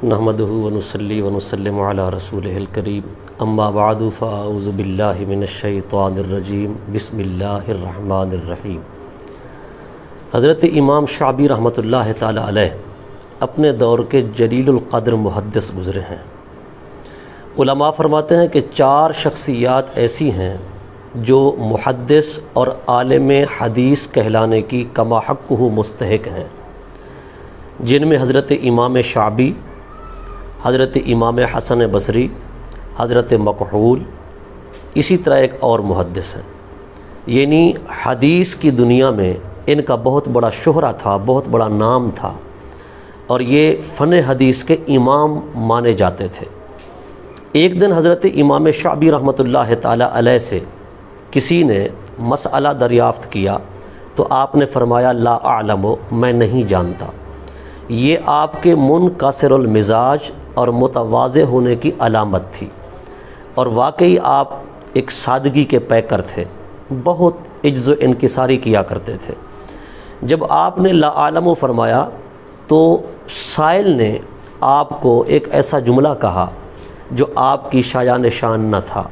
نحمدہ ونصلی ونسلم علی رسولہ الکریم اما بعد فاعوذ باللہ من الشیطان الرجیم بسم اللہ الرحمن الرحیم۔ حضرت امام شعبی رحمۃ اللہ تعالی علیہ اپنے دور کے جلیل القدر محدث گزرے ہیں۔ علماء فرماتے ہیں کہ 4 شخصیات ایسی ہیں جو محدث اور عالم حدیث کہلانے کی کما حقہ مستحق ہیں، جن میں حضرت امام شعبی، حضرت امام حسن بصری، حضرت مکحول، اسی طرح ایک اور محدث ہیں۔ یعنی حدیث کی دنیا میں ان کا بہت بڑا شہرہ تھا، بہت بڑا نام تھا، اور یہ فن حدیث کے امام مانے جاتے تھے۔ ایک دن حضرت امام شعبی رحمۃ اللہ تعالی علیہ سے کسی نے مسئلہ دریافت کیا تو آپ نے فرمایا لا اعلم، میں نہیں جانتا۔ یہ آپ کے منکسر المزاج اور متواضع ہونے کی علامت تھی، اور واقعی آپ ایک سادگی کے پیکر تھے، بہت عجز و انکساری کیا کرتے تھے۔ جب آپ نے لا اعلم فرمایا تو سائل نے آپ کو ایک ایسا جملہ کہا جو آپ کی شایان شان نہ تھا،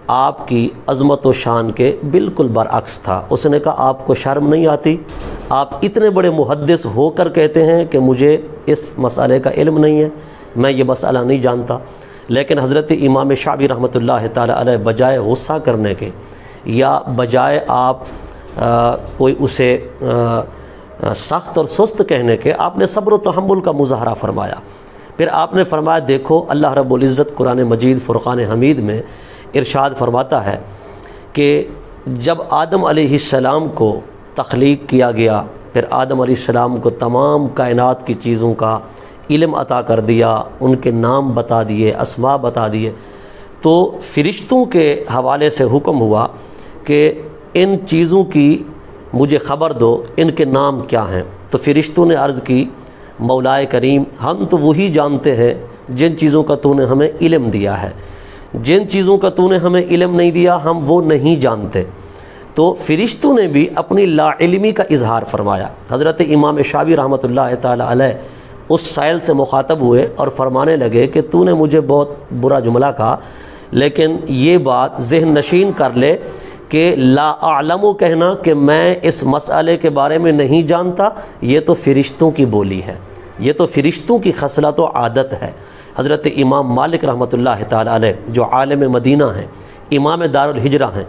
آپ کی عظمت و شان کے بالکل برعکس تھا۔ اس نے کہا آپ کو شرم نہیں آتی؟ آپ اتنے بڑے محدث ہو کر کہتے ہیں کہ مجھے اس مسئلے کا علم نہیں ہے، میں یہ مسئلہ نہیں جانتا۔ لیکن حضرت امام شعبی رحمۃ اللہ تعالی علیہ بجائے غصہ کرنے کے یا بجائے آپ کوئی اسے سخت اور سست کہنے کے، آپ نے صبر و تحمل کا مظاہرہ فرمایا۔ پھر آپ نے فرمایا دیکھو اللہ رب العزت قرآن مجید فرقان حمید میں ارشاد فرماتا ہے کہ جب آدم علیہ السلام کو تخلیق کیا گیا، پھر آدم علیہ السلام کو تمام کائنات کی چیزوں کا علم عطا کر دیا، ان کے نام بتا دیے، اسماء بتا دیے، تو فرشتوں کے حوالے سے حکم ہوا کہ ان چیزوں کی مجھے خبر دو، ان کے نام کیا ہیں۔ تو فرشتوں نے عرض کی مولا کریم ہم تو وہی جانتے ہیں جن چیزوں کا تو نے ہمیں علم دیا ہے، جن چیزوں کا تو نے ہمیں علم نہیں دیا ہم وہ نہیں جانتے۔ تو فرشتوں نے بھی اپنی لا علمی کا اظہار فرمایا۔ حضرت امام شعبی رحمۃ اللہ تعالی علیہ اس سائل سے مخاطب ہوئے اور فرمانے لگے کہ تو نے مجھے بہت برا جملہ کہا، لیکن یہ بات ذہن نشین کر لے کہ لا اعلم کہنا کہ میں اس مسئلے کے بارے میں نہیں جانتا، یہ تو فرشتوں کی بولی ہے، یہ تو فرشتوں کی خصلت و عادت ہے۔ حضرت امام مالک رحمۃ اللہ تعالی علیہ جو عالم مدینہ ہیں، امام دار الہجرہ ہیں،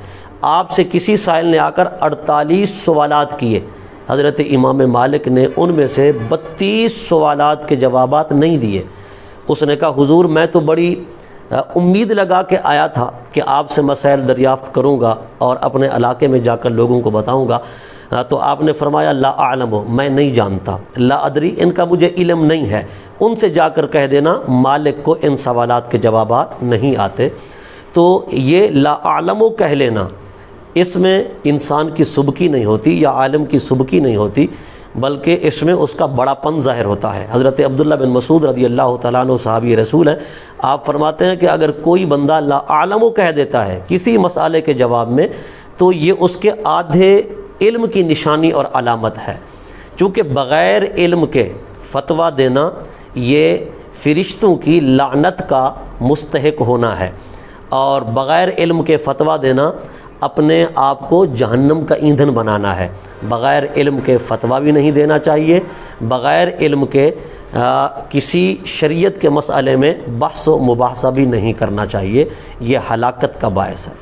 آپ سے کسی سائل نے آ کر 48 سوالات کیے، حضرت امام مالک نے ان میں سے 32 سوالات کے جوابات نہیں دیے۔ اس نے کہا حضور میں تو بڑی امید لگا کے آیا تھا کہ آپ سے مسائل دریافت کروں گا اور اپنے علاقے میں جا کر لوگوں کو بتاؤں گا، تو آپ نے فرمایا لا اعلم، میں نہیں جانتا، لا ادری، ان کا مجھے علم نہیں ہے، ان سے جا کر کہہ دینا مالک کو ان سوالات کے جوابات نہیں آتے۔ تو یہ لا اعلم کہہ لینا، اس میں انسان کی سبکی نہیں ہوتی یا عالم کی سبکی نہیں ہوتی، بلکہ اس میں اس کا بڑا پن ظاہر ہوتا ہے۔ حضرت عبداللہ بن مسعود رضی اللہ تعالیٰ عنہ صحابی رسول ہیں، آپ فرماتے ہیں کہ اگر کوئی بندہ لا اعلم کہہ دیتا ہے کسی مسئلے کے جواب میں تو یہ اس کے آدھے علم کی نشانی اور علامت ہے، چونکہ بغیر علم کے فتویٰ دینا یہ فرشتوں کی لعنت کا مستحق ہونا ہے، اور بغیر علم کے فتویٰ دینا اپنے آپ کو جہنم کا ایندھن بنانا ہے۔ بغیر علم کے فتویٰ بھی نہیں دینا چاہیے، بغیر علم کے کسی شریعت کے مسئلے میں بحث و مباحثہ بھی نہیں کرنا چاہیے، یہ ہلاکت کا باعث ہے۔